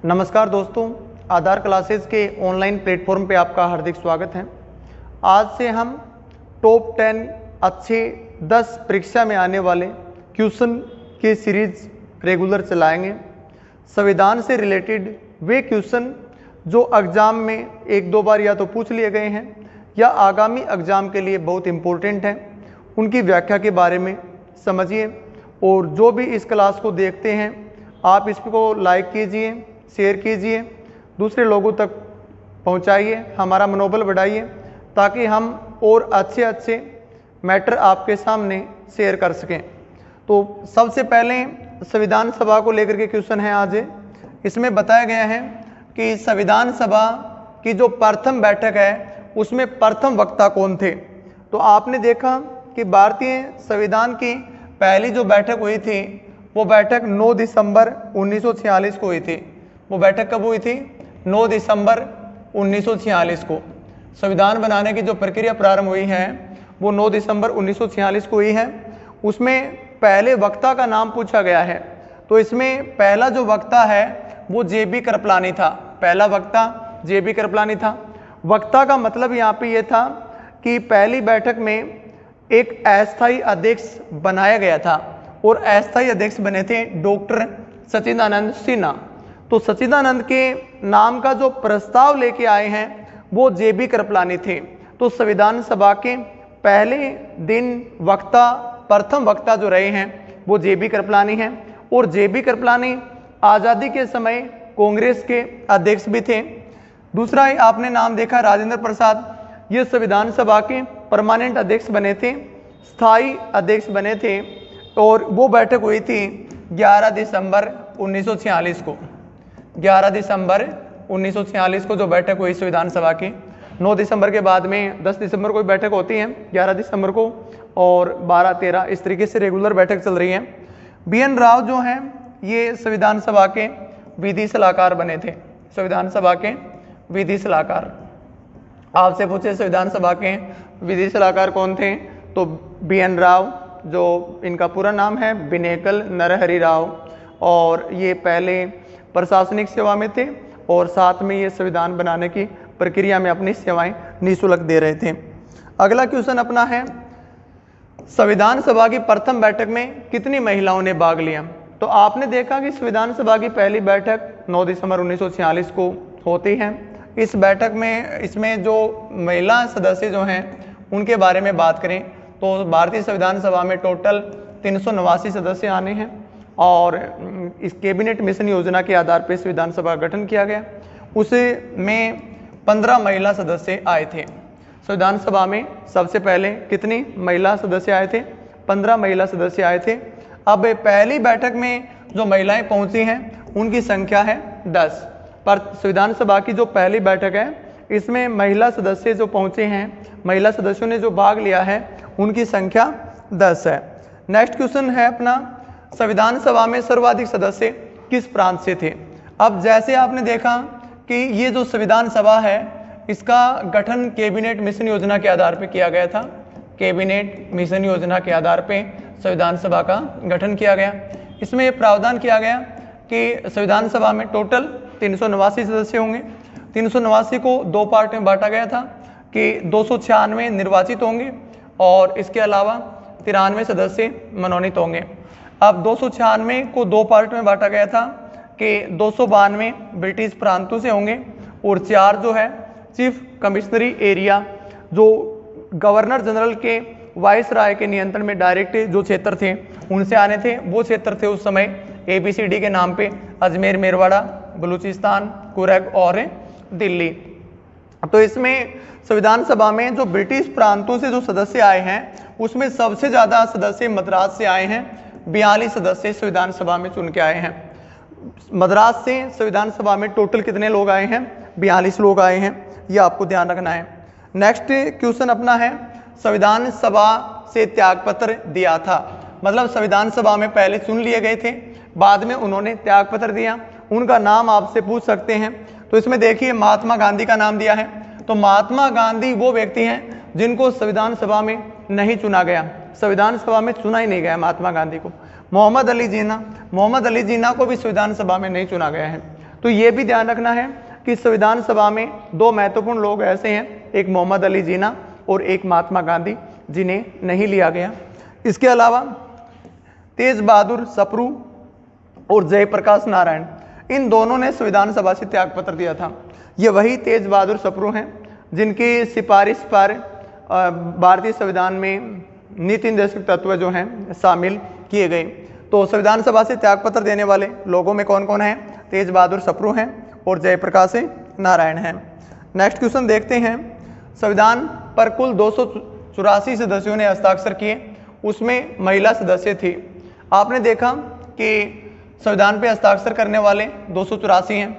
नमस्कार दोस्तों, आधार क्लासेस के ऑनलाइन प्लेटफॉर्म पे आपका हार्दिक स्वागत है। आज से हम टॉप 10 अच्छे 10 परीक्षा में आने वाले क्वेश्चन की सीरीज रेगुलर चलाएंगे। संविधान से रिलेटेड वे क्वेश्चन जो एग्ज़ाम में एक दो बार या तो पूछ लिए गए हैं या आगामी एग्ज़ाम के लिए बहुत इम्पोर्टेंट हैं, उनकी व्याख्या के बारे में समझिए। और जो भी इस क्लास को देखते हैं आप इसको लाइक कीजिए, शेयर कीजिए, दूसरे लोगों तक पहुंचाइए, हमारा मनोबल बढ़ाइए ताकि हम और अच्छे मैटर आपके सामने शेयर कर सकें। तो सबसे पहले संविधान सभा को लेकर के क्वेश्चन है आज। इसमें बताया गया है कि संविधान सभा की जो प्रथम बैठक है उसमें प्रथम वक्ता कौन थे। तो आपने देखा कि भारतीय संविधान की पहली जो बैठक हुई थी वो बैठक 9 दिसंबर 1946 को हुई थी। वो बैठक कब हुई थी? 9 दिसंबर 1946 को। संविधान बनाने की जो प्रक्रिया प्रारंभ हुई है वो 9 दिसंबर 1946 को हुई है। उसमें पहले वक्ता का नाम पूछा गया है। तो इसमें पहला जो वक्ता है वो जे.बी. कृपलानी था। पहला वक्ता जे.बी. कृपलानी था। वक्ता का मतलब यहाँ पे ये था कि पहली बैठक में एक अस्थायी अध्यक्ष बनाया गया था और अस्थायी अध्यक्ष बने थे डॉक्टर सच्चिदानंद सिन्हा। तो सच्चिदानंद के नाम का जो प्रस्ताव लेके आए हैं वो जे.बी. कृपलानी थे। तो संविधान सभा के पहले दिन वक्ता, प्रथम वक्ता जो रहे हैं वो जे.बी. कृपलानी हैं। और जे.बी. कृपलानी आज़ादी के समय कांग्रेस के अध्यक्ष भी थे। दूसरा आपने नाम देखा राजेंद्र प्रसाद, ये संविधान सभा के परमानेंट अध्यक्ष बने थे, स्थायी अध्यक्ष बने थे। और वो बैठक हुई थी 11 दिसंबर 1946 को। 11 दिसंबर 1946 को जो बैठक हुई संविधान सभा की। 9 दिसंबर के बाद में 10 दिसंबर को बैठक होती है, 11 दिसंबर को, और 12, 13 इस तरीके से रेगुलर बैठक चल रही है। बी.एन. राव जो हैं ये संविधान सभा के विधि सलाहकार बने थे। संविधान सभा के विधि सलाहकार। आपसे पूछे संविधान सभा के विधि सलाहकार कौन थे, तो बी.एन. राव, जो इनका पूरा नाम है बिनेकल नरहरि राव, और ये पहले प्रशासनिक सेवा में थे और साथ में ये संविधान बनाने की प्रक्रिया में अपनी सेवाएं निःशुल्क दे रहे थे। अगला क्वेश्चन अपना है, संविधान सभा की प्रथम बैठक में कितनी महिलाओं ने भाग लिया। तो आपने देखा कि संविधान सभा की पहली बैठक 9 दिसंबर 1946 को होती है। इस बैठक में इसमें जो महिला सदस्य जो हैं उनके बारे में बात करें तो भारतीय संविधान सभा में टोटल 389 सदस्य आने हैं और इस कैबिनेट मिशन योजना के आधार पर संविधान सभा का गठन किया गया। उसमें 15 महिला सदस्य आए थे। संविधान सभा में सबसे पहले कितनी महिला सदस्य आए थे? 15 महिला सदस्य आए थे। अब पहली बैठक में जो महिलाएं पहुंची हैं उनकी संख्या है 10। पर संविधान सभा की जो पहली बैठक है इसमें महिला सदस्य जो पहुंचे हैं, महिला सदस्यों ने जो भाग लिया है उनकी संख्या 10 है। नेक्स्ट क्वेश्चन है अपना, संविधान सभा में सर्वाधिक सदस्य किस प्रांत से थे। अब जैसे आपने देखा कि ये जो संविधान सभा है इसका गठन कैबिनेट मिशन योजना के आधार पर किया गया था। कैबिनेट मिशन योजना के आधार पर संविधान सभा का गठन किया गया। इसमें यह प्रावधान किया गया कि संविधान सभा में टोटल 389 सदस्य होंगे। 389 को दो पार्ट में बांटा गया था कि 296 निर्वाचित होंगे और इसके अलावा 93 सदस्य मनोनीत होंगे। अब 296 को दो पार्ट में बांटा गया था कि 292 ब्रिटिश प्रांतों से होंगे और 4 जो है चीफ कमिश्नरी एरिया, जो गवर्नर जनरल के वाइस राय के नियंत्रण में डायरेक्ट जो क्षेत्र थे उनसे आने थे। वो क्षेत्र थे उस समय ABCD के नाम पे, अजमेर, मेरवाड़ा, बलूचिस्तान, कुरग और दिल्ली। तो इसमें संविधान सभा में जो ब्रिटिश प्रांतों से जो सदस्य आए हैं उसमें सबसे ज़्यादा सदस्य मद्रास से आए हैं। 42 सदस्य संविधान सभा में चुन के आए हैं। मद्रास से संविधान सभा में टोटल कितने लोग आए हैं? 42 लोग आए हैं। ये आपको ध्यान रखना है। नेक्स्ट क्वेश्चन अपना है, संविधान सभा से त्यागपत्र दिया था। मतलब संविधान सभा में पहले चुन लिए गए थे, बाद में उन्होंने त्यागपत्र दिया। उनका नाम आपसे पूछ सकते हैं। तो इसमें देखिए महात्मा गांधी का नाम दिया है। तो महात्मा गांधी वो व्यक्ति हैं जिनको संविधान सभा में नहीं चुना गया। संविधान सभा में चुना ही नहीं गया महात्मा गांधी को। मोहम्मद अली जिन्ना को भी संविधान सभा में नहीं चुना गया है। तो ये भी ध्यान रखना है कि संविधान सभा में दो महत्वपूर्ण लोग ऐसे हैं, एक मोहम्मद अली जिन्ना और एक महात्मा गांधी, जिन्हें नहीं लिया गया। इसके अलावा तेज बहादुर सप्रू और जयप्रकाश नारायण, इन दोनों ने संविधान सभा से त्यागपत्र दिया था। ये वही तेज बहादुर सप्रू हैं जिनकी सिफारिश पर भारतीय संविधान में नीति निर्देशक तत्व जो हैं शामिल किए गए। तो संविधान सभा से त्यागपत्र देने वाले लोगों में कौन कौन है? तेज बहादुर सप्रू हैं और जयप्रकाश नारायण हैं। नेक्स्ट क्वेश्चन देखते हैं। संविधान पर कुल 284 सदस्यों ने हस्ताक्षर किए, उसमें महिला सदस्य थी। आपने देखा कि संविधान पे हस्ताक्षर करने वाले 284 हैं,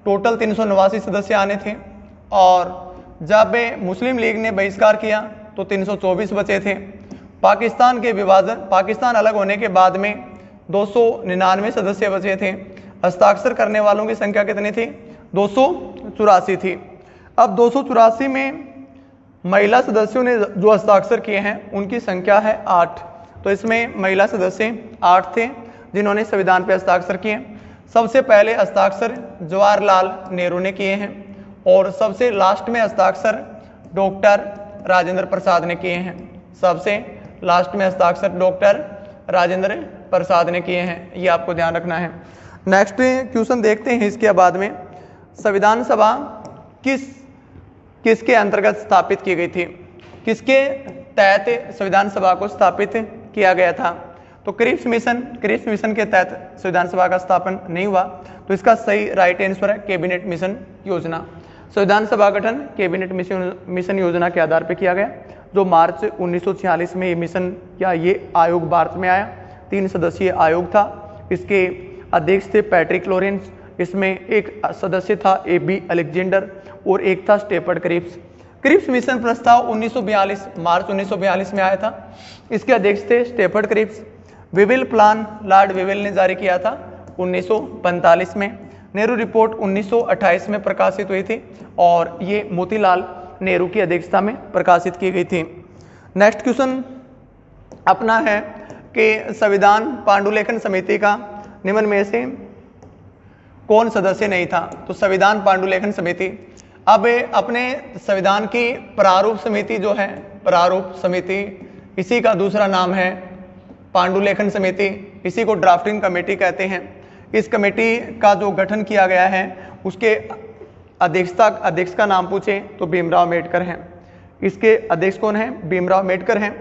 टोटल 389 सदस्य आने थे, और जब मुस्लिम लीग ने बहिष्कार किया तो 324 बचे थे। पाकिस्तान के विभाजन, पाकिस्तान अलग होने के बाद में 299 सदस्य बचे थे। हस्ताक्षर करने वालों की संख्या कितनी थी? 284 थी। अब 284 में महिला सदस्यों ने जो हस्ताक्षर किए हैं उनकी संख्या है 8। तो इसमें महिला सदस्य 8 थे जिन्होंने संविधान पर हस्ताक्षर किए। सबसे पहले हस्ताक्षर जवाहरलाल नेहरू ने किए हैं और सबसे लास्ट में हस्ताक्षर डॉक्टर राजेंद्र प्रसाद ने किए हैं। सबसे लास्ट में हस्ताक्षर डॉक्टर राजेंद्र प्रसाद ने किए हैं, ये आपको ध्यान रखना है। नेक्स्ट क्वेश्चन देखते हैं इसके बाद में। संविधान सभा किसके अंतर्गत स्थापित की गई थी? किसके तहत संविधान सभा को स्थापित किया गया था? तो क्रिप्स मिशन के तहत संविधान सभा का स्थापन नहीं हुआ। तो इसका सही राइट आंसर है कैबिनेट मिशन योजना। संविधान सभा गठन कैबिनेट मिशन योजना के आधार पर किया गया, जो मार्च 1946 में ये मिशन या ये आयोग भारत में आया। 3 सदस्यीय आयोग था। इसके अध्यक्ष थे पैट्रिक लॉरेंस, इसमें एक सदस्य था AB अलेक्जेंडर और एक था स्टेफर्ड क्रिप्स मिशन प्रस्ताव 1942 मार्च 1942 में आया था। इसके अध्यक्ष थे Stafford Cripps. Wavell plan Lord Wavell ने जारी किया था 1945 में। नेहरू रिपोर्ट 1928 में प्रकाशित हुई थी और ये मोतीलाल नेहरू की अध्यक्षता में प्रकाशित की गई थी। नेक्स्ट क्वेश्चन अपना है कि संविधान पांडुलेखन समिति का निम्न में से कौन सदस्य नहीं था? तो संविधान पांडुलेखन समिति, अब अपने संविधान की प्रारूप समिति जो है, प्रारूप समिति, इसी का दूसरा नाम है पांडुलेखन समिति। इसी को ड्राफ्टिंग कमेटी कहते हैं। इस कमेटी का जो गठन किया गया है उसके अध्यक्ष का नाम पूछे तो भीमराव अम्बेडकर हैं। इसके अध्यक्ष कौन है? भीमराव अम्बेडकर हैं।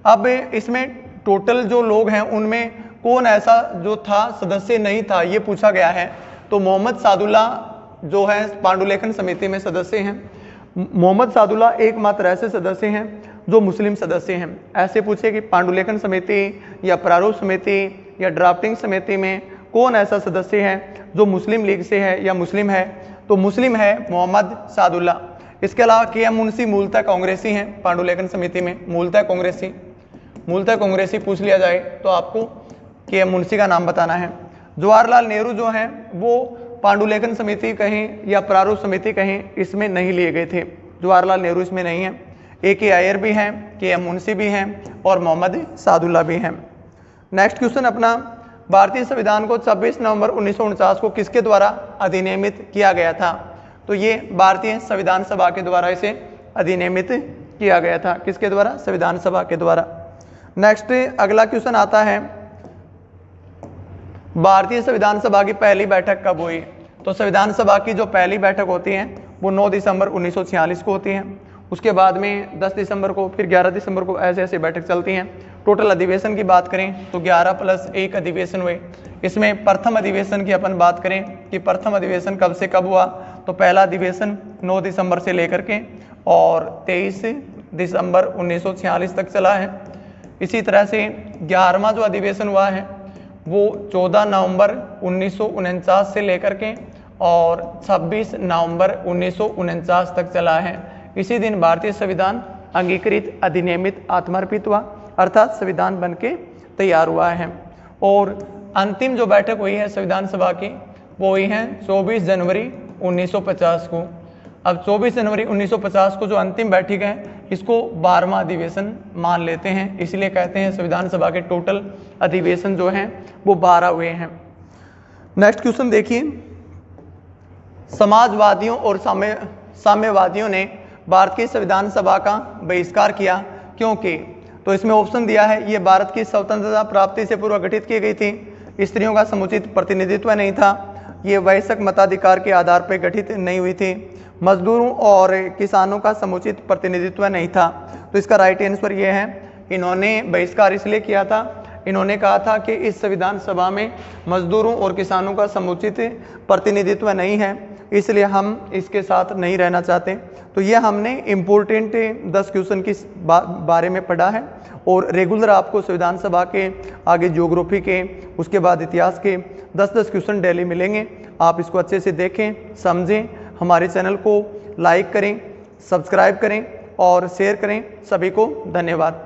अब इसमें टोटल जो लोग हैं उनमें कौन ऐसा जो था सदस्य नहीं था, ये पूछा गया है। तो मोहम्मद सादुल्ला जो है पांडुलेखन समिति में सदस्य हैं। मोहम्मद सादुल्ला एकमात्र ऐसे सदस्य हैं जो मुस्लिम सदस्य हैं। ऐसे पूछे कि पांडुलेखन समिति या प्रारूप समिति या ड्राफ्टिंग समिति में कौन ऐसा सदस्य है जो मुस्लिम लीग से है या मुस्लिम है? तो मुस्लिम है मोहम्मद सादुल्ला। इसके अलावा KM मुंशी मूलतः कांग्रेसी हैं पांडुलेखन समिति में, मूलतः कांग्रेसी पूछ लिया जाए तो आपको KM मुंशी का नाम बताना है। जवाहरलाल नेहरू जो हैं वो पांडुलेखन समिति कहें या प्रारूप समिति कहें, इसमें नहीं लिए गए थे। जवाहरलाल नेहरू इसमें नहीं है। AK अय्यर भी हैं, KM मुंशी भी हैं और मोहम्मद सादुल्ला भी हैं। नेक्स्ट क्वेश्चन अपना, भारतीय संविधान को 26 नवंबर 1949 को किसके द्वारा अधिनियमित किया गया था? तो ये भारतीय संविधान सभा के द्वारा इसे अधिनियमित किया गया था। किसके द्वारा? संविधान सभा के द्वारा। नेक्स्ट अगला क्वेश्चन आता है, भारतीय संविधान सभा की पहली बैठक कब हुई? तो संविधान सभा की जो पहली बैठक होती है वो 9 दिसंबर 1946 को होती है। उसके बाद में 10 दिसंबर को, फिर 11 दिसंबर को, ऐसे ऐसे बैठक चलती हैं। टोटल अधिवेशन की बात करें तो 11 + 1 अधिवेशन हुए। इसमें प्रथम अधिवेशन की अपन बात करें कि प्रथम अधिवेशन कब से कब हुआ, तो पहला अधिवेशन 9 दिसंबर से लेकर के और 23 दिसंबर 1946 तक चला है। इसी तरह से 11वां जो अधिवेशन हुआ है वो 14 नवंबर 1949 से लेकर के और 26 नवंबर 1949 तक चला है। इसी दिन भारतीय संविधान अंगीकृत, अधिनियमित, आत्मार्पित हुआ, अर्थात संविधान बनके तैयार हुआ है। और अंतिम जो बैठक हुई है संविधान सभा की वो हुई है 24 जनवरी 1950 को। अब 24 जनवरी 1950 को जो अंतिम बैठक है इसको 12वां अधिवेशन मान लेते हैं, इसलिए कहते हैं संविधान सभा के टोटल अधिवेशन जो हैं वो 12 हुए हैं। नेक्स्ट क्वेश्चन देखिए, समाजवादियों और साम्यवादियों ने भारत की संविधान सभा का बहिष्कार किया। क्योंकि तो इसमें ऑप्शन दिया है, ये भारत की स्वतंत्रता प्राप्ति से पूर्व गठित की गई थी, स्त्रियों का समुचित प्रतिनिधित्व नहीं था, ये वयस्क मताधिकार के आधार पर गठित नहीं हुई थी, मजदूरों और किसानों का समुचित प्रतिनिधित्व नहीं था। तो इसका राइट आंसर ये है, इन्होंने बहिष्कार इसलिए किया था, इन्होंने कहा था कि इस संविधान सभा में मजदूरों और किसानों का समुचित प्रतिनिधित्व नहीं है, इसलिए हम इसके साथ नहीं रहना चाहते। तो ये हमने इम्पोर्टेंट 10 क्वेश्चन की बारे में पढ़ा है और रेगुलर आपको संविधान सभा के आगे ज्योग्राफी के, उसके बाद इतिहास के 10-10 क्वेश्चन डेली मिलेंगे। आप इसको अच्छे से देखें, समझें, हमारे चैनल को लाइक करें, सब्सक्राइब करें और शेयर करें। सभी को धन्यवाद।